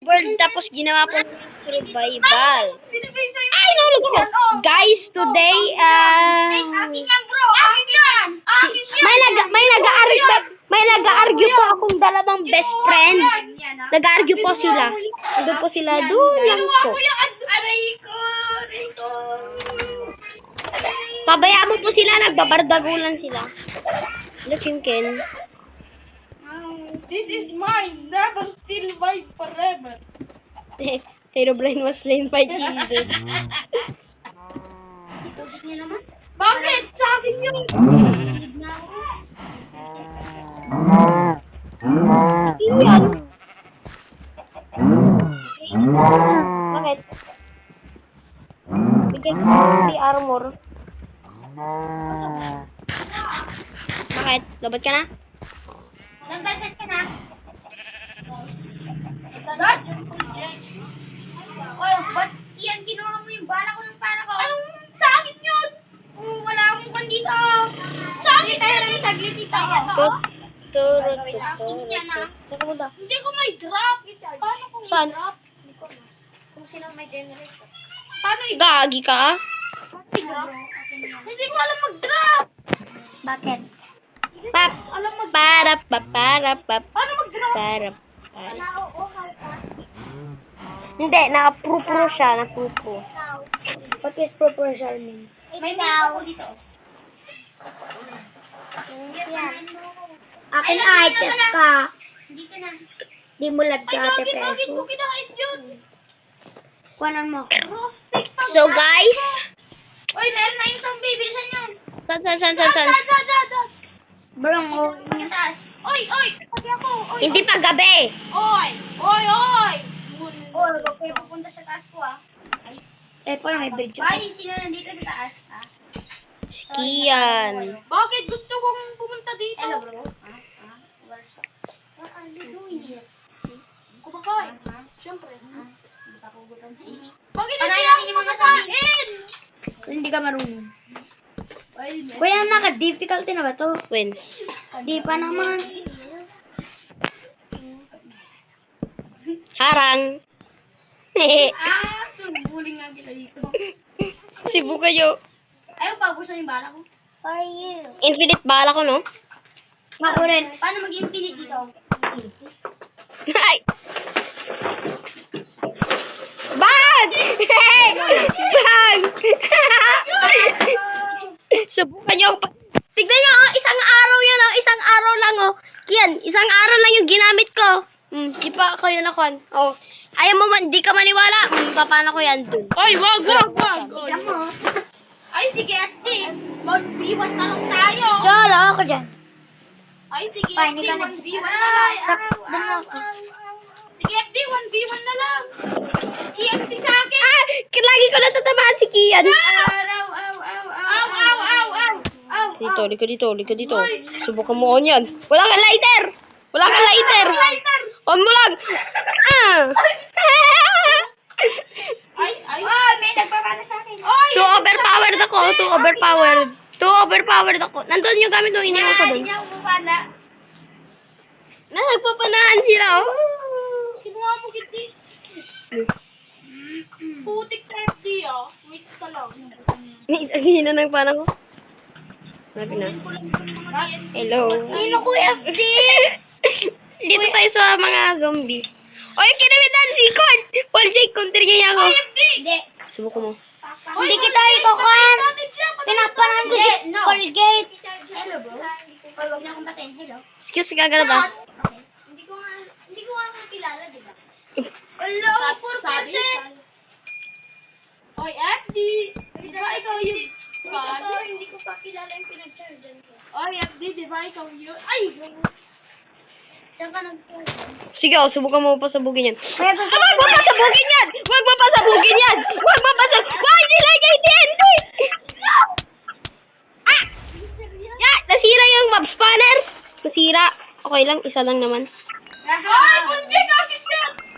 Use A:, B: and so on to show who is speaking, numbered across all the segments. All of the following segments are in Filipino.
A: world tapos ginawa po ng survival. Ay, nahulog ako. Guys, today,
B: Akin yan, bro. Akin yan. Akin yan.
A: may nag-argue po akong dalawang best friends. Nag-argue po sila. Nandun po sila doon lang po.
B: Aray ko. Ito.
A: Pabayaan mo po sila, nagbabardagulan sila. Hello, Chinken.
B: This is mine. Never steal mine forever.
A: Herobrine was slain by Jesus.
B: Bakit? Sa akin yun.
A: Iyan. Bakit? Bigyan ko ng armor. Bakit? Labat ka na?
B: Nagbalsat ka na. Dos? Oh, ba't yan kinuha mo yung bala ko ng para ko? Anong sa akin yun? Oh, wala akong kwan dito. Sa akin tayo rin saglit dito. Akin yan ah. Hindi ko may drop. Paano kung
A: Saan?
B: drop? Hindi ko na. Kung sino may generator. Paano i-drop?
A: Gagi ka?
B: Hindi ko alam mag-drop.
A: Bakit? Pap, para,
B: Paano mag-drop?
A: para. Hindi, naka-pro siya, naka-pro. What is proportion?
B: May now dito.
A: Yan. Akin ay, chess ka.
B: Dito na.
A: Di mo love si Ate
B: Bakit ko
A: Preso.
B: kinakain yun?
A: Kuhanan mo.
B: Roasted pa.
A: So guys,
B: Uy, meron na yung zombie. Bilisan nyo.
A: san.
B: Dad.
A: Barang, oh.
B: Yung taas. Oy. Pati ako. Oy.
A: Hindi pa gabi.
B: Oy. Huwag kayo pupunta sa taas ko ah.
A: Eh, paano may video?
B: Ay, sino nandito sa taas ah?
A: Si Kian.
B: Bakit gusto kong pumunta dito? Hello bro. What are you doing here? Kumakain. Siyempre. Hindi pa ako gutom. Bakit hindi ako yung mga sabihin?
A: Hindi ka marunong. Kuya, naka-difficulty na ba to? When? Di pa naman. Harang.
B: Bullying nga kita dito.
A: Sibu kayo.
B: Ayaw pa, gusto yung bala ko. For you.
A: Infinite bala ko, no?
B: Ako rin. Paano mag-infinite dito?
A: Ay! Bag! Hey! Bag! Subukan nyo. Tignan nyo, oh, isang araw yan, oh. Isang araw lang, oh. Kian, isang araw lang yung ginamit ko. Di pa ako yun nakuhan. Oh. Ayaw mo man, di ka maniwala. Paano ko yan dun?
B: Ay, wag. Tignan mo. Ay, sige, ate. Mag-V1 na lang tayo.
A: Tsala ako dyan.
B: Ay, sige,
A: Ay,
B: ate.
A: hindi ka
B: 1v1 na lang.
A: Doon ako.
B: Sige, ate. 1v1 na lang. Ate sa akin.
A: Ah! Lagi ko natatamaan si Kian.
B: Aw.
A: Dito. Subukan mo on yan. Wala kang lighter! On mo lang! Ah!
B: Ay. May nagpapala sa akin. Ay,
A: Too overpowered ako. Nandun yung gamit mo, iniwan ko dun.
B: Hindi niya umupala.
A: Nagpapanaan sila, oh.
B: Kinuha mo kiti. Putik trapdi ah. Wait ka lang.
A: Ang hina ng parang ko. Sabi na. Hello.
B: Sino ko FD?
A: Dito tayo sa mga zombie. Oy, kinamitan si Con! Paul Jake, counter niya ako.
B: Hindi.
A: Subukan mo.
B: Hindi kita ikukuhan. Tinapanan ko si Colgate. Hello bro. Oy, wag na akong patayin. Hello.
A: Excuse, gagarap ah.
B: Okay. Hindi ko nga kilala, di ba? Hello, 4%. Oy, FD. Di ba ikaw yung... Hindi ko pa kilala yung pinag-chargean ko. Oy, FD, di ba ikaw yun? Ay! Saan ka nag-charge?
A: Sige, oh, subukan mo pasabugin yan.
B: Kaya
A: Wag mo pasabugin yan! Why nilagay din? Ah! Yeah, nasira yung mob spawner. Nasira. Okay lang, isa lang naman.
B: Ay, kunti ka!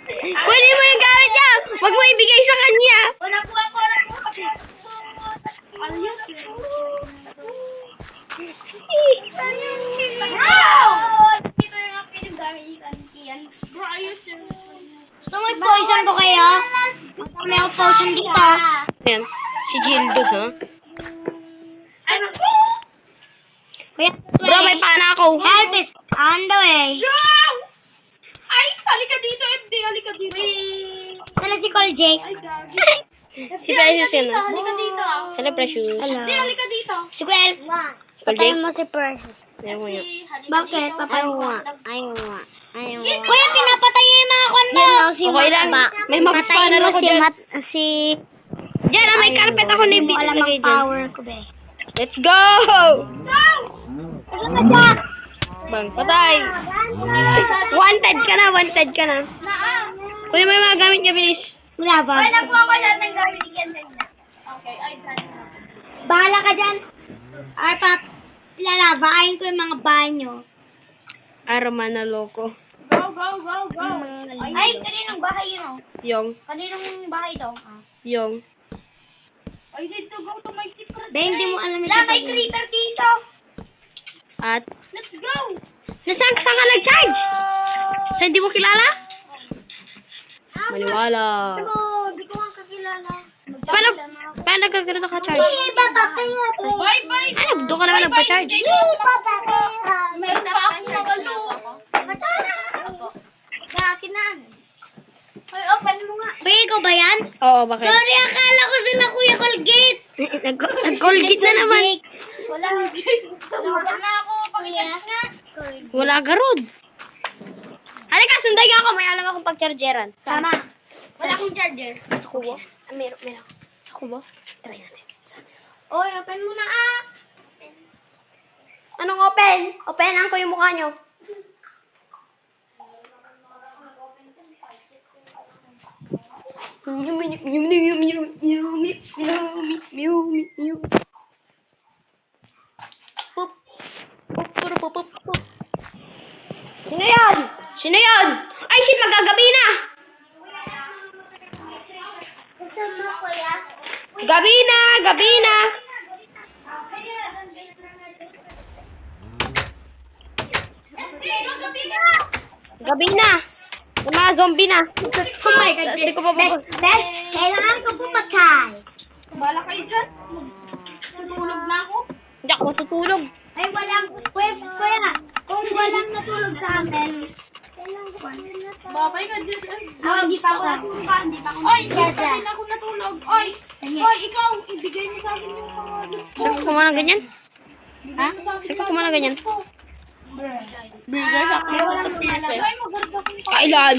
A: Kunin mo yung gamit niya! Wag mo ibigay sa kanya!
B: Nakuha ko. Ano yun? Wow! Dito yung mga pinaggamit ni Kian. Bro, ayos yun. Gusto mo i-poison ko kayo? May ako potion dito.
A: Ayan. Si Jildo, ha?
B: Kuya,
A: Bro, may pana ako.
B: help is on the way.
C: Ay, halika dito, FD, halika dito.
B: Ano si Call Jake?
A: Si Precious yun, ha?
C: Halika dito.
A: Hello, Precious.
B: Hello.
C: FD, halika dito.
B: Si Kuya Elf. Patayin mo si Precious.
A: Ayan mo yun.
B: Bakit? Ayaw nga. Kuya, pinapatay yung mga kwan mo.
A: Okay lang. May mag-spanner ako dyan. Diyan, may carpet ako na
B: Hindi mo alam ang
A: ibig dyan.
B: power ko, be.
A: Let's go! Bang, patay! Wanted ka na, wanted ka na. Kuya, may mga gamit niya, bilis.
B: Wala ba?
C: Nagkuha ko lahat ng gamit ni Ken. Okay, ay, done.
B: Bahala ka dyan. Arpat, lalabakain ko yung mga bahay nyo.
A: Arma na loko.
C: Go, go, go, go.
B: Ay, kaninong bahay yun, oh?
A: Yung,
B: Kaninong bahay to?
A: yung.
C: I need to go to my secret.
B: Be, hindi mo alam
C: Wala, may creator dito.
A: At,
C: Let's go.
A: nasaan ka nag-charge? Sa hindi mo kilala? Maniwala.
B: Hindi ko nga kakilala.
A: Paano nagkakaroon ka charge?
C: Bye, bye.
A: Ano, doon ka naman nagpa-charge.
C: Meron pa ako magalo. Ay, open mo nga.
B: Kuya, ikaw ba yan?
A: Oo, bakit?
B: Sorry, akala ko sila Kuya Colgate.
A: Nag-colgate na naman.
C: Wala. Wala na ako. Pakicharge nga.
A: Wala garod. Halika, sunday ako. May alam akong pag-chargeran.
B: Sama. Wala akong charger.
A: Ako ba? Meron. Ako ba? Try natin.
B: Oy, open mo na
A: Anong open? Openan ko yung mukha nyo. Sino yan? Sino yan? Ay, shit, magagabi na! Gabi na! Gabi na! Gabi na! Yung mga zombie na. Oh my God. Hindi ko pa
B: Bes, kailangan ko pumatay.
C: Bala kayo dyan. Tutulog na ako.
A: Hindi ako matutulog.
B: Ay, kuya, kung walang natulog sa amin,
C: Babay ka dyan.
B: hindi pa ako natulog.
C: Oy, hindi na ako natulog. Oy, ikaw, ibigay mo sa akin yung mga
A: Sabi ko muna ganyan.
C: Ha?
A: Sabi ko muna ganyan.
C: Bigay sa akin. Ay, maganda kong
A: Kailan?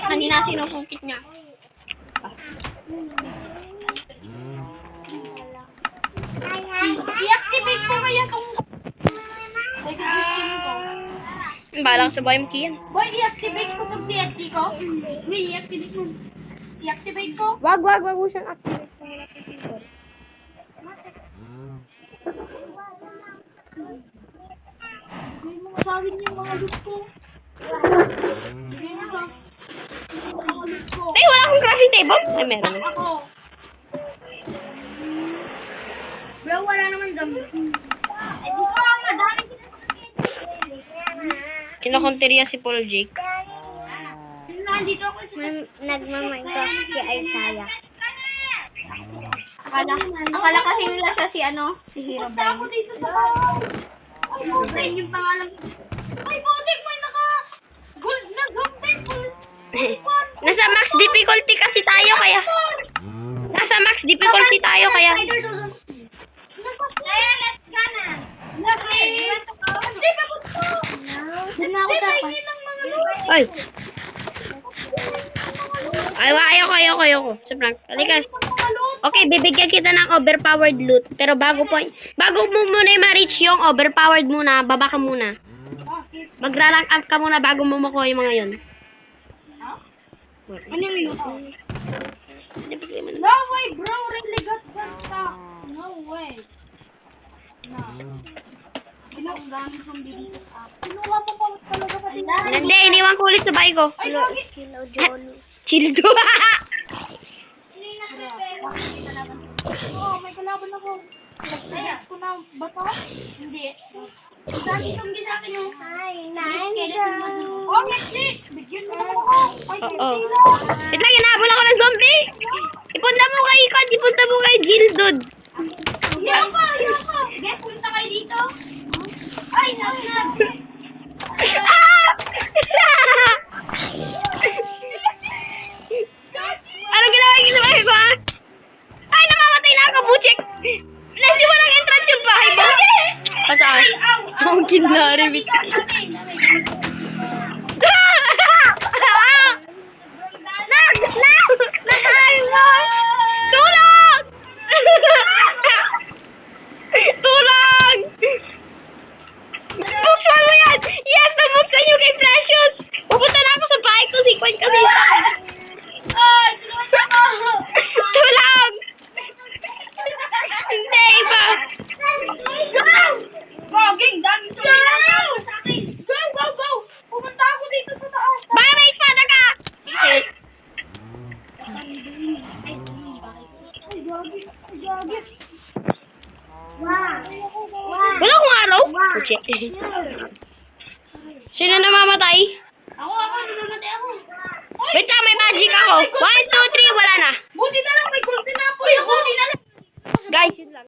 C: Kanina sinusungkit niya. I-activate ko kaya itong... Ay, gusto ko.
A: Balang sa buhay mo, Kian.
C: Boy, i-activate ko itong TNT ko. May i-activate mo. I-activate ko.
A: Wag mo siyang activate.
C: Bigay mo nga sa akin yung mga loot ko. Bigay mo sa mga loot ko.
A: Ay, wala akong crafting table. Ay, meron.
C: Ako.
B: Bro, wala naman zombie. Eh, di ko, madami.
A: Kinokonteriya si Paul Jake.
B: Nandito ako sa... Nagma-Minecraft si Isaiah.
C: Akala kasi nila siya si ano? Si Herobrine. Ako dito sa
B: Herobrine yung pangalan.
C: Ay, botik! May naka-gold na zombie!
A: Nasa max difficulty kasi tayo kaya. Nasa max difficulty tayo kaya.
B: Kaya, let's go na.
C: Hindi pa gusto!
B: Doon na ako sa akin.
A: Ay. Ayoko. Sa prank. Halika. Okay, bibigyan kita ng overpowered loot. Pero bago mo muna ma-reach yung overpowered muna, baba ka muna. Magra-rank up ka muna bago mo makuha yung mga yun.
B: Ano yung loot?
C: No way, bro! Really got ganda! No way! No. Ginagamit yung dito sa akin. Kinuha mo pa talaga sa tindahan.
A: Hindi, iniwan ko ulit sa bahay ko.
C: Ay, lagi!
A: Chill to.
C: Oo, may kalaban ako. Nag-select ko na ba to? Hindi.
B: Dami itong ginamit yung skeleton mo.
C: Oh, Netflix! Bigyan mo naman ako. Ay,
A: Oo.
C: hindi lang.
A: Wait lang, hinabol ako ng zombie. Ipunta mo kay Ikon, ipunta mo kay Jill, dude.
B: Yoko! Sige, punta kayo dito. Ay, nag.
A: Ah! Anong ginawa ko, ha? Ay, namamatay na ako, Buchik! Hindi mo lang entrance yung bahay mo. Pasaan? Ang kinari, Nakain mo! Tulong! Tulong! Buksan mo yan! Yes, nabuksan nyo kay Precious! Pupunta na ako sa bahay ko, si Kwan kasi.
B: Ay, tulungan ako!
A: Tulong! Hindi, iba.
B: Goging, dami sa akin.
C: Go! Pumunta ako dito sa taas.
A: Baka may espada ka! Shit.
C: Ay, gagi.
A: Wala akong araw? Oh, shit. Sino namamatay?
B: Ako, nanamatay ako.
A: Wait lang, may magic ako. 1, 2, 3, wala na.
C: Buti na lang, may golden apple.
B: Uy, buti na lang.
A: Guys,